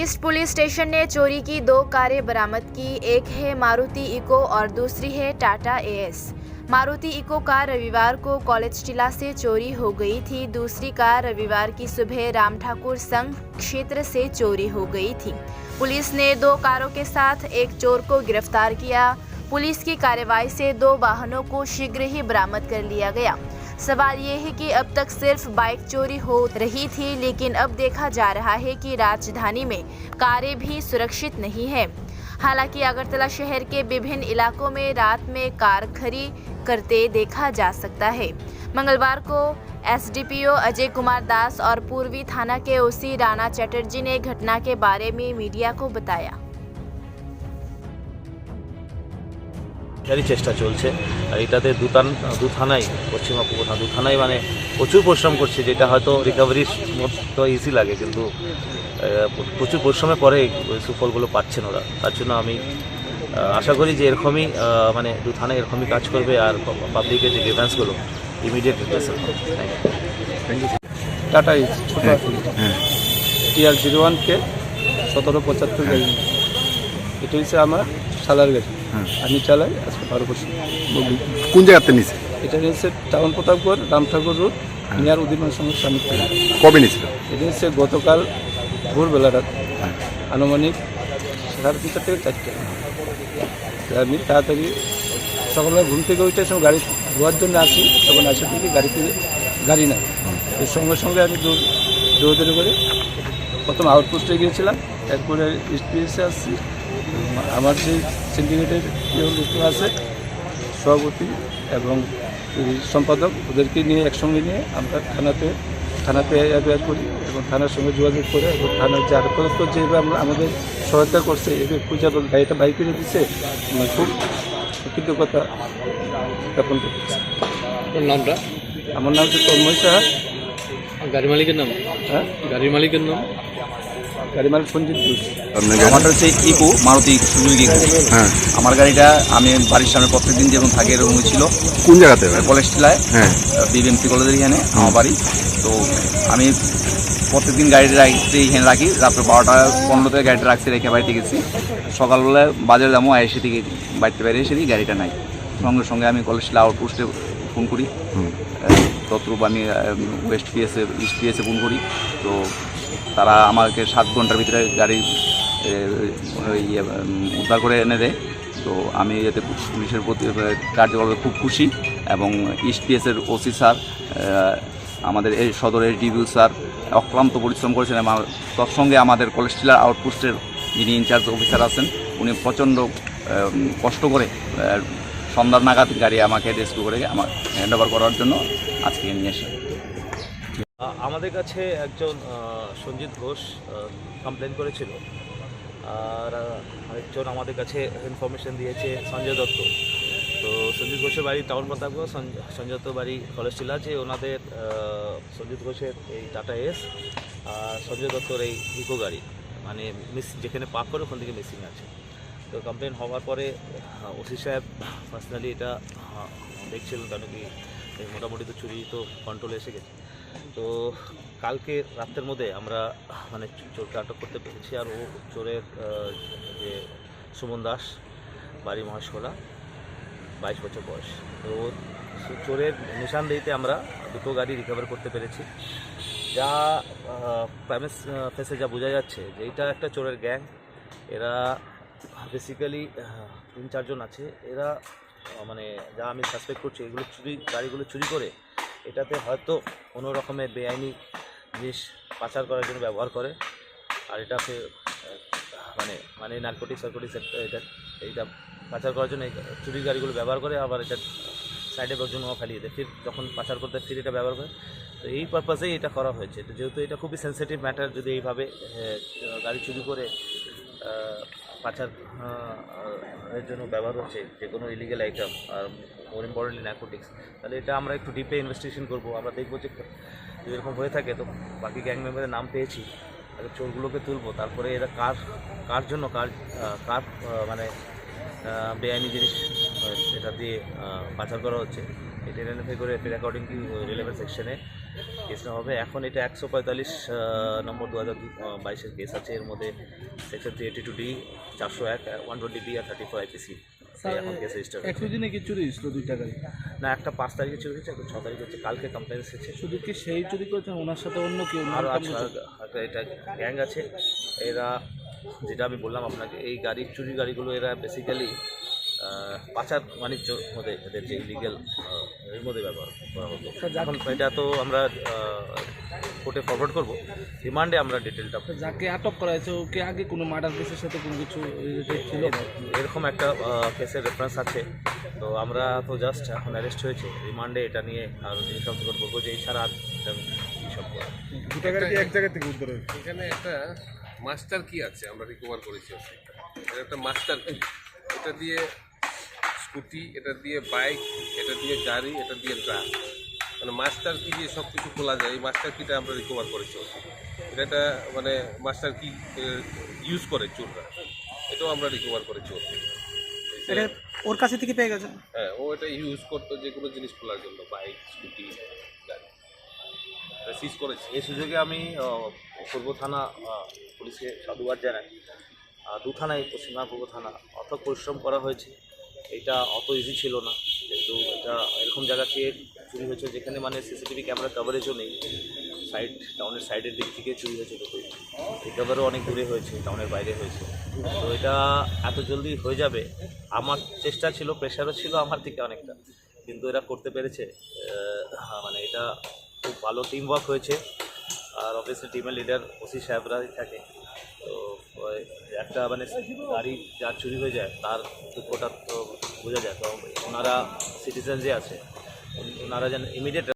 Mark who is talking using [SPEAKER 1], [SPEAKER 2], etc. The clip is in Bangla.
[SPEAKER 1] ईस्ट पुलिस स्टेशन ने चोरी की 2 कारें बरामद की। एक है मारुति इको और दूसरी है Tata Ace. Maruti Eeco car रविवार को कॉलेज टीला से चोरी हो गई थी। दूसरी कार रविवार की सुबह राम ठाकुर संघ क्षेत्र से चोरी हो गई थी। पुलिस ने 2 कारों के साथ एक चोर को गिरफ्तार किया। पुलिस की कार्रवाई से 2 वाहनों को शीघ्र ही बरामद कर लिया गया। सवाल ये है कि अब तक सिर्फ बाइक चोरी हो रही थी, लेकिन अब देखा जा रहा है कि राजधानी में कारें भी सुरक्षित नहीं है। हालांकि अगरतला शहर के विभिन्न इलाकों में रात में कार खड़ी करते देखा जा सकता है। मंगलवार को एसडीपीओ अजय कुमार दास और पूर्वी थाना के ओसी राणा चटर्जी ने घटना के बारे में मीडिया को बताया।
[SPEAKER 2] চেষ্টা চলছে আর এটাতে দু থানায় পশ্চিমবঙ্গ উপথানা 2 থানায় মানে প্রচুর পরিশ্রম করছে, যেটা হয়তো রিকভারির মতো ইজি লাগে, কিন্তু প্রচুর পরিশ্রমের পরে ওই সুফলগুলো পাচ্ছেন ওরা। তার জন্য আমি আশা করি যে এরকমই মানে 2 থানায় এরকমই কাজ করবে আর পাবলিকের যে গ্রিভেন্সগুলো ইমিডিয়েট রিপ্লেসেল করবে। Thank you.
[SPEAKER 3] টাটা ইজ ছোট টিআর 01K 1775 গাড়ি। এটা হচ্ছে আমার শালার গাড়ি, আমি চালাই আজকে 12 বছর।
[SPEAKER 4] কোন জায়গাতে নিছে?
[SPEAKER 3] এটা হচ্ছে টাউন প্রতাপগড় রাম ঠাকুর রোড নিয়ার উদ্দিমান সঙ্গে স্বামী।
[SPEAKER 4] কবে নিয়েছিল?
[SPEAKER 3] এটা হচ্ছে গতকাল ভোরবেলা রাত আনুমানিক 3:30 থেকে 4টা। আমি তাড়াতাড়ি সকালবেলা ঘুম থেকে ওইটার সময় গাড়ি ধোয়ার জন্য আসি, তখন আসে থেকে গাড়ি নাই। এর সঙ্গে সঙ্গে আমি দৌড়াদৌড়ি করে প্রথম আউটপোস্টে গিয়েছিলাম, এরপরে এসপিএসে আসছি। আমার যে সিন্ডিকেটের লোক আছে সভাপতি এবং সম্পাদক, ওদেরকে নিয়ে একসঙ্গে নিয়ে আমরা থানাতে অ্যাফআইআর করি এবং থানার সঙ্গে যোগাযোগ করে এবং থানার যে আরপত্র যেভাবে আমাদের সহায়তা করছে, এভাবে পূজা গাড়িটা বাইক কিনে দিচ্ছে, খুব কৃতজ্ঞতা জ্ঞাপন করতেছি।
[SPEAKER 5] নামটা?
[SPEAKER 3] আমার নাম হচ্ছে তন্ময় সাহা।
[SPEAKER 5] গাড়ির মালিকের নাম?
[SPEAKER 3] হ্যাঁ,
[SPEAKER 5] গাড়ির মালিকের নাম?
[SPEAKER 3] গাড়ি মালিক সঞ্জিত ঘোষ।
[SPEAKER 6] আমারটা হচ্ছে ইকো, মারুতি সুজুকি ইকো।
[SPEAKER 4] হ্যাঁ,
[SPEAKER 6] আমার গাড়িটা আমি বাড়ির সামনে প্রত্যেকদিন যেমন থাকে এরকম ছিল।
[SPEAKER 4] কোন জায়গাতে?
[SPEAKER 6] কলেজ টিলায়,
[SPEAKER 4] হ্যাঁ,
[SPEAKER 6] বিবিএমসি কলেজের এখানে আমার বাড়ি। তো আমি প্রত্যেকদিন গাড়িটা এখানে রাখি, রাত্রে 12টা 15 গাড়িটা রাখছি, রেখে বাড়িতে গেছি। সকালবেলায় বাজারে যাবো, এসে থেকে বাড়িতে বাইরে এসে দিই গাড়িটা নাই। সঙ্গে সঙ্গে আমি কলেজ টিলা আউটপোস্টে ফোন করি, তদ্রূপ আমি ওয়েস্ট পিএসে ইস্ট পিএসে ফোন করি। তো তারা আমাকে 7 ঘন্টার ভিতরে গাড়ি উদ্ধার করে এনে দেয়। তো আমি এতে পুলিশের প্রতি কার্যকলাপে খুব খুশি এবং ইস্ট পিএসের ওসি স্যার, আমাদের এই সদর এসডিপিও স্যার অক্লান্ত পরিশ্রম করেছেন এবং তৎসঙ্গে আমাদের কলেজ টিলার আউটপোস্টের যিনি ইনচার্জ অফিসার আছেন, উনি প্রচণ্ড কষ্ট করে সন্ধ্যার নাগাদ গাড়ি আমাকে রেস্কিউ করে আমার হ্যান্ড ওভার করার জন্য আজকে নিয়ে এসে।
[SPEAKER 2] আমাদের কাছে একজন সঞ্জিত ঘোষ কমপ্লেন করেছিল, আর আরেকজন আমাদের কাছে ইনফরমেশন দিয়েছে সঞ্জয় দত্ত। তো সঞ্জিত ঘোষের বাড়ি টাউন প্রতাপগড়, সঞ্জয় দত্ত বাড়ি কলেজ টিলা। যে ওনাদের সঞ্জিত ঘোষের এই টাটা এস আর সঞ্জয় দত্তর এই ইকো গাড়ি মানে যেখানে পার্ক করে ওখান থেকে মিসিং আছে। তো কমপ্লেন হওয়ার পরে ওসি সাহেব পার্সোনালি এটা দেখছিলেন, কারণ কি মোটামুটি তো চুরি তো কন্ট্রোলে এসে গেছে। তো কালকে রাতের মধ্যে আমরা মানে চোরকে আটক করতে পেরেছি। আর ও চোরের যে সুমন দাস, বাড়ি মহেশখোলা, 22 বছর বয়স। তো চোরের নিশানদেহিতে আমরা 2টো গাড়ি রিকভার করতে পেরেছি। যা প্রাইমারি ফেসে যা বোঝা যাচ্ছে যে এটা একটা চোরের গ্যাং। এরা বেসিক্যালি 3-4 জন আছে। এরা মানে যা আমি সাসপেক্ট করছি, এগুলো গাড়িগুলো চুরি করে এটাতে হয়তো কোনো রকমের বেআইনি জিনিস পাচার করার জন্য ব্যবহার করে। আর এটা মানে নার্কোটিক্স এইটা পাচার করার জন্য এই চুরি গাড়িগুলো ব্যবহার করে, আবার এটা সাইডে জন্য ফেলিয়ে দেয়, ফির যখন পাচার করতে ফির এটা ব্যবহার করে। তো এই পারপাসেই এটা করা হয়েছে। তো যেহেতু এটা খুবই সেন্সিটিভ ম্যাটার, যদি এইভাবে গাড়ি চুরি করে পাচার এর জন্য ব্যবহার হচ্ছে যে কোনো ইলিগাল আইটেম, আর মোর ইম্পর্টেন্টলি নার্কোটিক্স, তাহলে এটা আমরা একটু ডিপে ইনভেস্টিগেশন করবো। আমরা দেখবো যে যদি এরকম হয়ে থাকে তো বাকি গ্যাং মেম্বারের নাম পেয়েছি, তাহলে চোরগুলোকে তুলবো। তারপরে এরা কার জন্য কার মানে বেআইনি জিনিস এটা দিয়ে পাচার করা হচ্ছে, এটা আইডেন্টিফাই করে ফির অ্যাকর্ডিং টু রিলেভেন্ট সেকশনে কেস নেওয়া হবে। এখন এটা 145 নম্বর 2022-এর কেস আছে। এর মধ্যে সেকশন 382D, 401, 120B আর 34 IPC এখন কেস রেজিস্টার।
[SPEAKER 7] একই দিনে কি চুরি হয়েছিল 2টা গাড়ি?
[SPEAKER 2] না, একটা 5 তারিখে চুরি হয়েছে, একটা 6 তারিখে হচ্ছে। কালকে কমপ্লেন এসেছে।
[SPEAKER 7] শুধু কি সেই চুরি করেছেন, ওনার সাথে অন্য কেউ?
[SPEAKER 2] আরও আছে, এটা গ্যাং আছে। এরা, যেটা আমি বললাম আপনাকে, এই চুরি গাড়িগুলো এরা বেসিক্যালি পাচার বাণিজ্য মধ্যে এদের যে ইলিগেল এর মধ্যে ব্যবহার করা হতো। এখন এটা তো আমরা কোর্টে ফরওয়ার্ড করবো, রিমান্ডে আমরা ডিটেলটা।
[SPEAKER 7] যাকে আটক করা হয়েছে ওকে আগে কোনো মার্ডার কেসের সাথে কোনো কিছু রিলেটেড ছিল?
[SPEAKER 2] এরকম একটা কেসের রেফারেন্স আছে। তো আমরা তো জাস্ট এখন অ্যারেস্ট হয়েছে, রিমান্ডে এটা নিয়ে আরও জিনিসপত্র করবো যে এছাড়া আর এইসব করা।
[SPEAKER 3] এক জায়গা থেকে উদ্ধার হয়েছে।
[SPEAKER 8] এখানে একটা মাস্টার কি আছে আমরা রিকভার করেছি। এটা একটা মাস্টার কি, এটা দিয়ে স্কুটি, এটা দিয়ে বাইক, এটা দিয়ে গাড়ি, এটা দিয়ে ট্রাক, মানে মাস্টার কি দিয়ে সব কিছু খোলা যায়। এই মাস্টার কিটা আমরা রিকভার করেছি। এটা একটা মানে মাস্টার কি ইউজ করে চোররা, এটাও আমরা রিকভার করেছি।
[SPEAKER 7] এটা ওর কাছে থেকে পেয়ে গেছে?
[SPEAKER 8] হ্যাঁ, ও এটা ইউজ করতো যে কোনো জিনিস খোলার জন্য, বাইক, স্কুটি, গাড়ি, এটা সিজ করেছি।
[SPEAKER 2] এই সুযোগে আমি পূর্ব থানা পুলিশকে সাধুবাদ জানাই। 2 থানায়, পশ্চিমবঙ্গ পূর্ব থানা অথক পরিশ্রম করা হয়েছে। এটা অত ইজি ছিল না, কিন্তু এটা এরকম জায়গা থেকে চুরি হয়েছে যেখানে মানে সিসিটিভি ক্যামেরা কভারেজও নেই। টাউনের সাইডের দিক থেকে চুরি হয়েছে, তো রিকভারও অনেক দূরে হয়েছে, টাউনের বাইরে হয়েছে। তো এটা এত জলদি হয়ে যাবে আমার চেষ্টা ছিল, প্রেশারও ছিল আমার থেকে অনেকটা, কিন্তু এরা করতে পেরেছে। মানে এটা খুব ভালো টিম ওয়ার্ক হয়েছে। আর অবভিয়াসলি টিমের লিডার ওসি সাহেবরাই থাকে। তো একটা মানে গাড়ি যা চুরি হয়ে যায় তার দুঃখটা তো বোঝা যায়। তো ওনারা সিটিজেন যে আছে ওনারা যেন ইমিডিয়েট